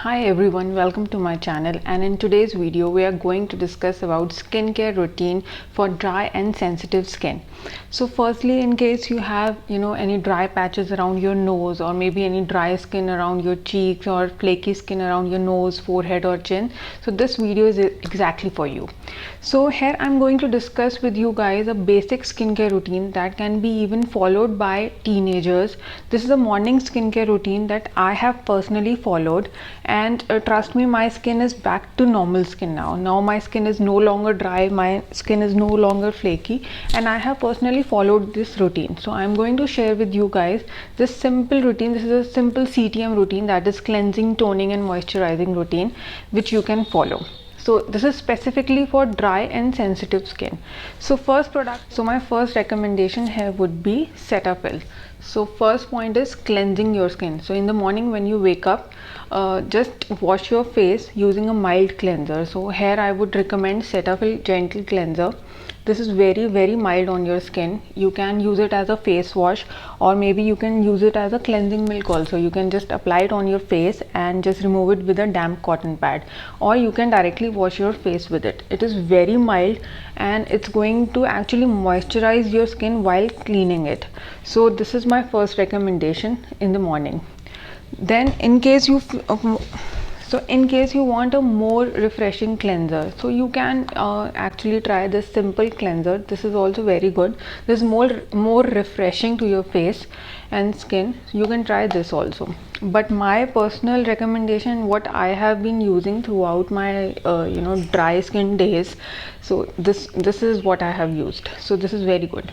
Hi everyone, welcome to my channel, and in today's video we are going to discuss about skincare routine for dry and sensitive skin. So firstly, in case you have any dry patches around your nose, or maybe any dry skin around your cheeks, or flaky skin around your nose, forehead or chin, so this video is exactly for you. So here I'm going to discuss with you guys a basic skincare routine that can be even followed by teenagers. This is a morning skincare routine that I have personally followed, and trust me, my skin is back to normal skin now. My skin is no longer dry, my skin is no longer flaky, and I have personally followed this routine. So I'm going to share with you guys this simple routine. This is a simple CTM routine, that is cleansing, toning and moisturizing routine, which you can follow. So this is specifically for dry and sensitive skin. So my first recommendation here would be Cetaphil. So first point is cleansing your skin. So in the morning when you wake up, just wash your face using a mild cleanser. So here I would recommend Cetaphil Gentle Cleanser. This is very mild on your skin. You can use it as a face wash, or maybe you can use it as a cleansing milk also. You can just apply it on your face and just remove it with a damp cotton pad, or you can directly wash your face with it. It is very mild and it's going to actually moisturize your skin while cleaning it. So this is my first recommendation in the morning. Then in case you want a more refreshing cleanser, so you can actually try this simple cleanser. This is also very good. This is more refreshing to your face and skin. You can try this also. But my personal recommendation, what I have been using throughout my dry skin days, so this is what I have used. So this is very good.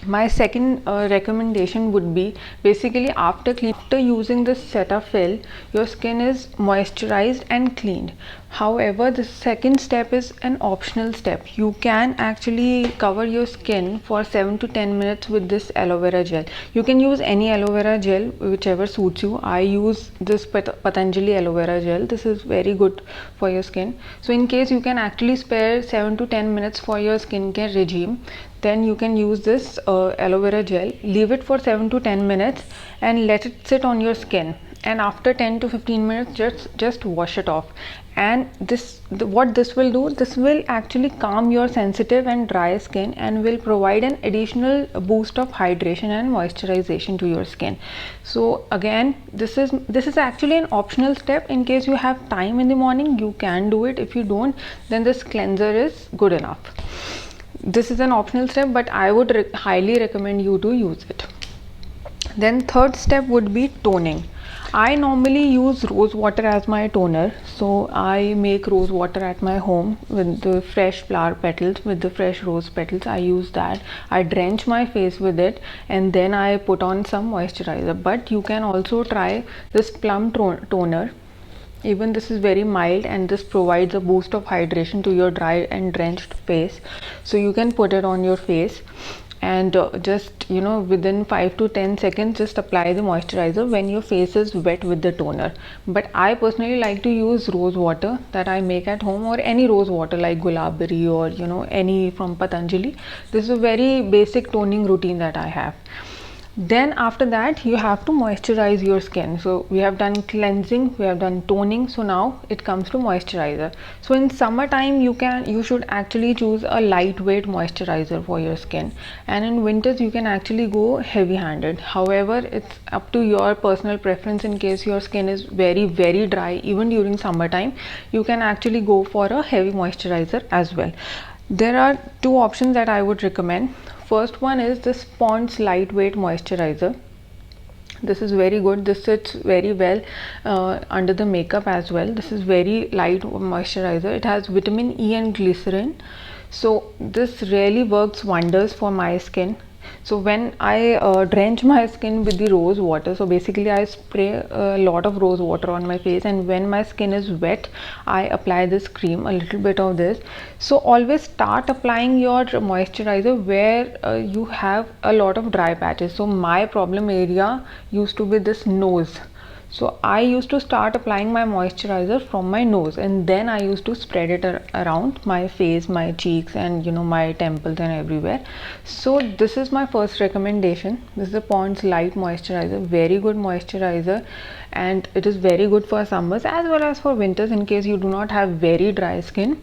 My second recommendation would be, basically after using this Cetaphil, your skin is moisturized and cleaned. However, the second step is an optional step. You can actually cover your skin for 7 to 10 minutes with this aloe vera gel. You can use any aloe vera gel, whichever suits you. I use this Patanjali aloe vera gel. This is very good for your skin. So in case you can actually spare 7 to 10 minutes for your skincare regime, then you can use this aloe vera gel. Leave it for 7 to 10 minutes and let it sit on your skin, and after 10 to 15 minutes just wash it off. And what this will do, this will actually calm your sensitive and dry skin and will provide an additional boost of hydration and moisturization to your skin. So again, this is actually an optional step. In case you have time in the morning, you can do it. If you don't, then this cleanser is good enough. This is an optional step, but I would highly recommend you to use it. Then third step would be toning. I normally use rose water as my toner. So I make rose water at my home with the fresh flower petals, with the fresh rose petals. I use that. I drench my face with it, and then I put on some moisturizer. But you can also try this plum toner. Even this is very mild, and this provides a boost of hydration to your dry and drenched face. So you can put it on your face, and just within 5 to 10 seconds just apply the moisturizer when your face is wet with the toner. But I personally like to use rose water that I make at home, or any rose water like Gulabari, or any from Patanjali. This is a very basic toning routine that I have. Then after that, you have to moisturize your skin. So we have done cleansing, we have done toning, so now it comes to moisturizer. So in summertime, you should actually choose a lightweight moisturizer for your skin, and in winters you can actually go heavy handed. However, it's up to your personal preference. In case your skin is very dry, even during summertime, you can actually go for a heavy moisturizer as well. There are two options that I would recommend. First one is this Pond's lightweight moisturizer. This is very good. This sits very well under the makeup as well. This is very light moisturizer. It has vitamin E and glycerin. So this really works wonders for my skin. So when I drench my skin with the rose water, so basically I spray a lot of rose water on my face, and when my skin is wet, I apply this cream, a little bit of this. So always start applying your moisturizer where you have a lot of dry patches. So my problem area used to be this nose. So I used to start applying my moisturizer from my nose, and then I used to spread it around my face, my cheeks, and my temples and everywhere. So this is my first recommendation. This is the Pond's Light Moisturizer, very good moisturizer, and it is very good for summers as well as for winters in case you do not have very dry skin,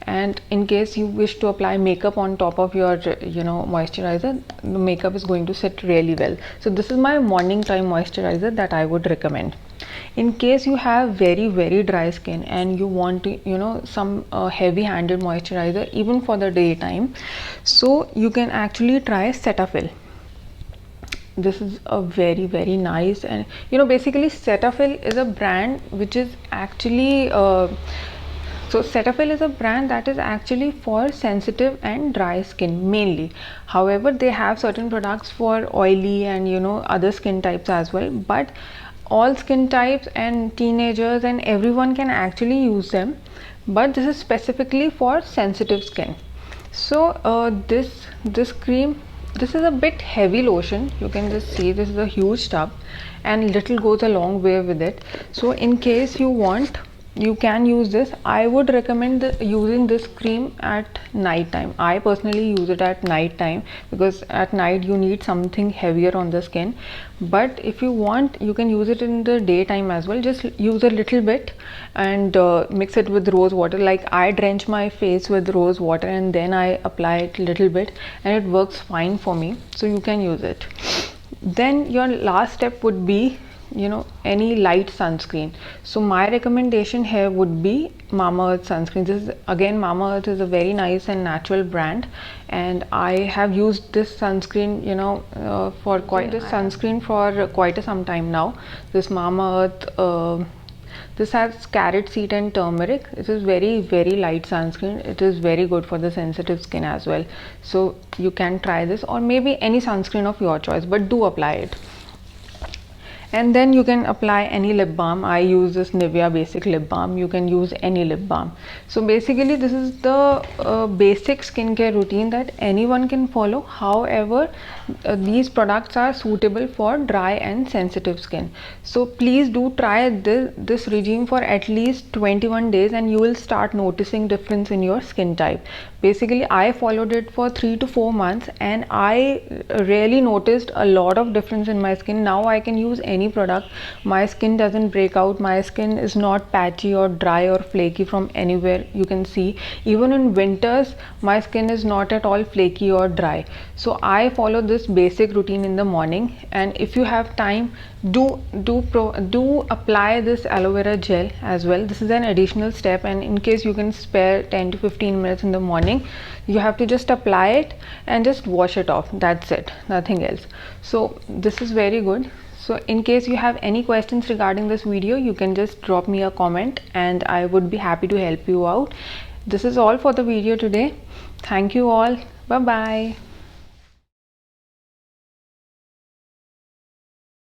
and in case you wish to apply makeup on top of your moisturizer. The makeup is going to sit really well. So this is my morning time moisturizer that I would recommend. In case you have very dry skin and you want to some heavy handed moisturizer even for the daytime, so you can actually try Cetaphil. This is a very nice, and basically Cetaphil is a brand which is actually so Cetaphil is a brand that is actually for sensitive and dry skin mainly. However, they have certain products for oily and other skin types as well, but all skin types and teenagers and everyone can actually use them, but this is specifically for sensitive skin. So this cream, this is a bit heavy lotion. You can just see this is a huge tub and little goes a long way with it. So in case you want, you can use this. I would recommend using this cream at night time. I personally use it at night time because at night you need something heavier on the skin, but if you want you can use it in the daytime as well. Just use a little bit and mix it with rose water. Like I drench my face with rose water and then I apply it a little bit, and it works fine for me, so you can use it. Then your last step would be any light sunscreen. So my recommendation here would be Mamaearth sunscreen. This is again, Mamaearth is a very nice and natural brand, and I have used this sunscreen for quite some time now. This Mamaearth this has carrot seed and turmeric. It is very light sunscreen. It is very good for the sensitive skin as well. So you can try this, or maybe any sunscreen of your choice, but do apply it. And then you can apply any lip balm. I use this Nivea basic lip balm. You can use any lip balm. So basically this is the basic skincare routine that anyone can follow. However, these products are suitable for dry and sensitive skin. So please do try this regime for at least 21 days and you will start noticing difference in your skin type. Basically I followed it for 3 to 4 months and I really noticed a lot of difference in my skin. Now I can use any product. My skin doesn't break out. My skin is not patchy or dry or flaky from anywhere. You can see even in winters my skin is not at all flaky or dry. So I follow this basic routine in the morning, and if you have time, do apply this aloe vera gel as well. This is an additional step, and in case you can spare 10 to 15 minutes in the morning, you have to just apply it and just wash it off. That's it, nothing else. So this is very good. So in case you have any questions regarding this video, you can just drop me a comment and I would be happy to help you out. This is all for the video today. Thank you all. Bye bye.